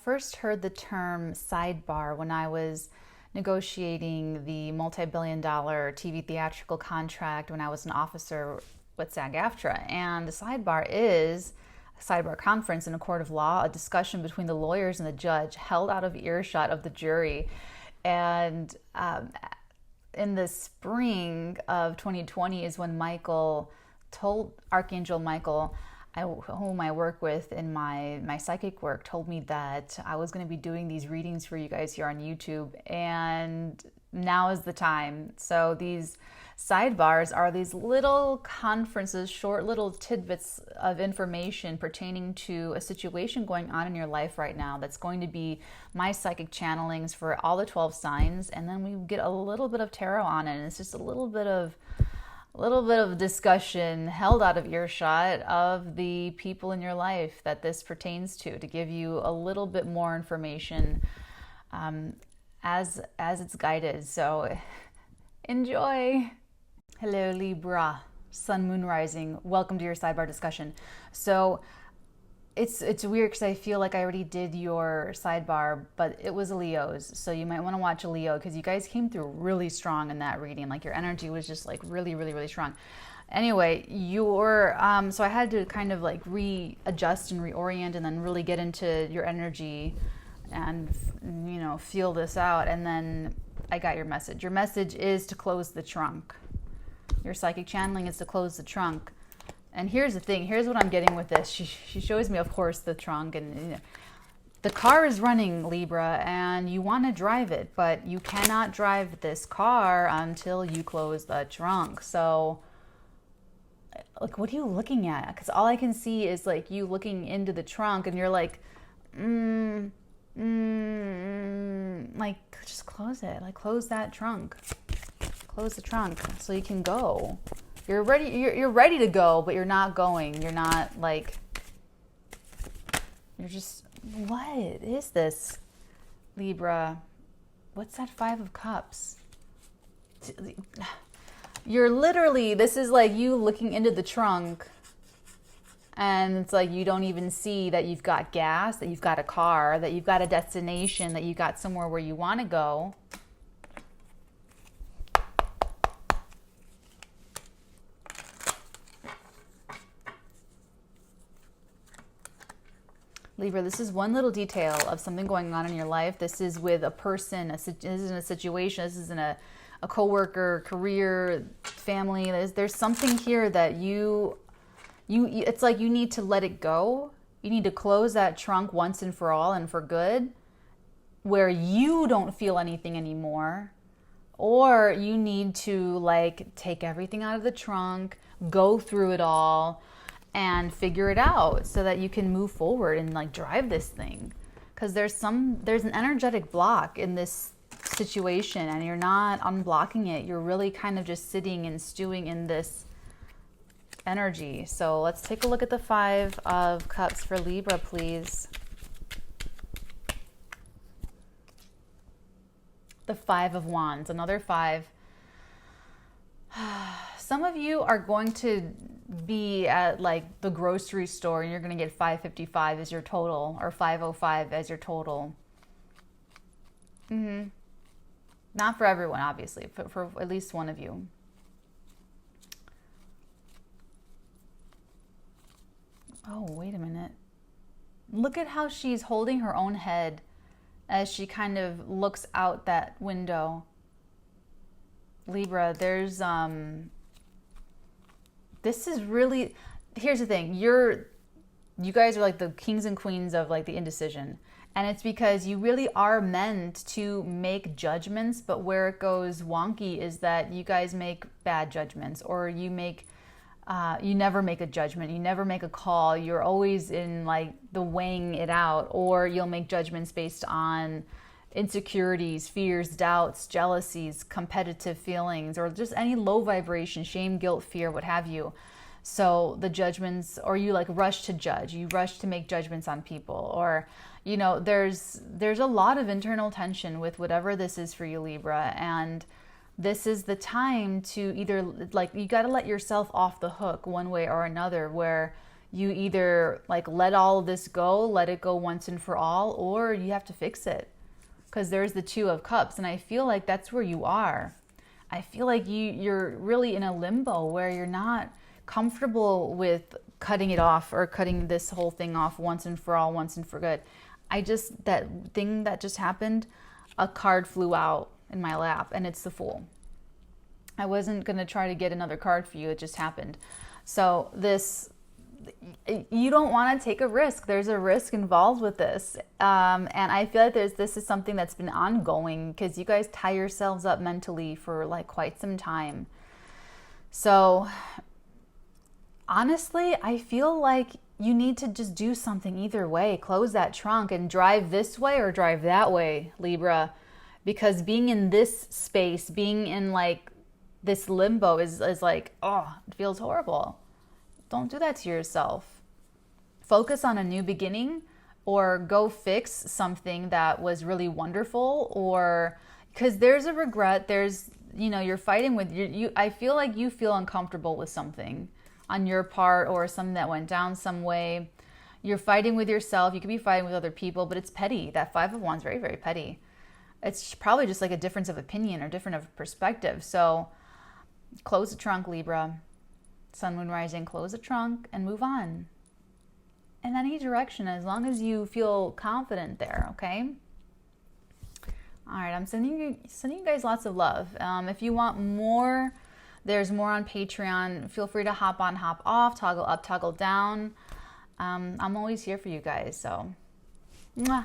first heard the term sidebar when I was negotiating the multi-billion-dollar TV theatrical contract when I was an officer with SAG-AFTRA. And the sidebar is a sidebar conference in a court of law, a discussion between the lawyers and the judge held out of earshot of the jury. And in the spring of 2020 is when Michael told Archangel Michael, whom I work with in my psychic work, told me that I was going to be doing these readings for you guys here on YouTube, and now is the time. So these sidebars are these little conferences, short little tidbits of information pertaining to a situation going on in your life right now that's going to be my psychic channelings for all the 12 signs, and then we get a little bit of tarot on it, and it's just a little bit of discussion held out of earshot of the people in your life that this pertains to give you a little bit more information as it's guided. So enjoy. Hello Libra, Sun, Moon, Rising. Welcome to your sidebar discussion. So it's weird because I feel like I already did your sidebar, but it was a Leo's. So you might want to watch a Leo because you guys came through really strong in that reading. Like your energy was just like really, really, really strong. Anyway, so I had to kind of like readjust and reorient and then really get into your energy and, feel this out. And then I got your message. Your message is to close the trunk. Your psychic channeling is to close the trunk. And here's the thing. Here's what I'm getting with this. She shows me, of course, the trunk. And the car is running, Libra, and you want to drive it. But you cannot drive this car until you close the trunk. So, like, what are you looking at? Because all I can see is, like, you looking into the trunk. And you're like, like, just close it. Like, close that trunk. Close the trunk so you can go. You're ready to go, but you're not going. You're not like, you're just, what is this, Libra? What's that 5 of Cups? You're literally, this is like you looking into the trunk, and it's like you don't even see that you've got gas, that you've got a car, that you've got a destination, that you got somewhere where you want to go. Libra, this is one little detail of something going on in your life. This is with a person, this isn't a situation, this isn't a coworker, career, family. There's something here that you it's like you need to let it go. You need to close that trunk once and for all and for good, where you don't feel anything anymore. Or you need to like take everything out of the trunk, go through it all, and figure it out so that you can move forward and like drive this thing. Because there's an energetic block in this situation and you're not unblocking it. You're really kind of just sitting and stewing in this energy. So let's take a look at the 5 of Cups for Libra, please. The 5 of Wands, another 5. Some of you are going to be at like the grocery store and you're going to get 555 as your total or 505 as your total. Not for everyone, obviously, but for at least one of you. Oh, wait a minute. Look at how she's holding her own head as she kind of looks out that window. Libra, there's this is really, here's the thing, you guys are like the kings and queens of like the indecision, and it's because you really are meant to make judgments, but where it goes wonky is that you guys make bad judgments, or you never make a judgment, you never make a call, you're always in like the weighing it out, or you'll make judgments based on insecurities, fears, doubts, jealousies, competitive feelings, or just any low vibration, shame, guilt, fear, what have you. So the judgments, or you like rush to judge, you rush to make judgments on people, or, there's a lot of internal tension with whatever this is for you, Libra. And this is the time to either like, you got to let yourself off the hook one way or another, where You either like let all of this go, let it go once and for all, or you have to fix it. Because there's the Two of Cups, and I feel like that's where you are. I feel like you're really in a limbo where you're not comfortable with cutting it off or cutting this whole thing off once and for all, once and for good. That thing that just happened, a card flew out in my lap, and it's the Fool. I wasn't going to try to get another card for you. It just happened. So you don't want to take a risk. There's a risk involved with this. And I feel like this is something that's been ongoing because you guys tie yourselves up mentally for like quite some time. So honestly, I feel like you need to just do something either way. Close that trunk and drive this way or drive that way, Libra. Because being in this space, being in like this limbo is like, oh, it feels horrible. Don't do that to yourself. Focus on a new beginning, or go fix something that was really wonderful, or because there's a regret, you're fighting with I feel like you feel uncomfortable with something on your part, or something that went down some way. You're fighting with yourself. You could be fighting with other people, but it's petty. That Five of Wands, very, very petty. It's probably just like a difference of opinion or different of perspective. So close the trunk, Libra. Sun, Moon, Rising, close the trunk and move on in any direction, as long as you feel confident there, okay? All right, I'm sending you guys lots of love. If you want more, there's more on Patreon. Feel free to hop on, hop off, toggle up, toggle down. I'm always here for you guys, so mwah.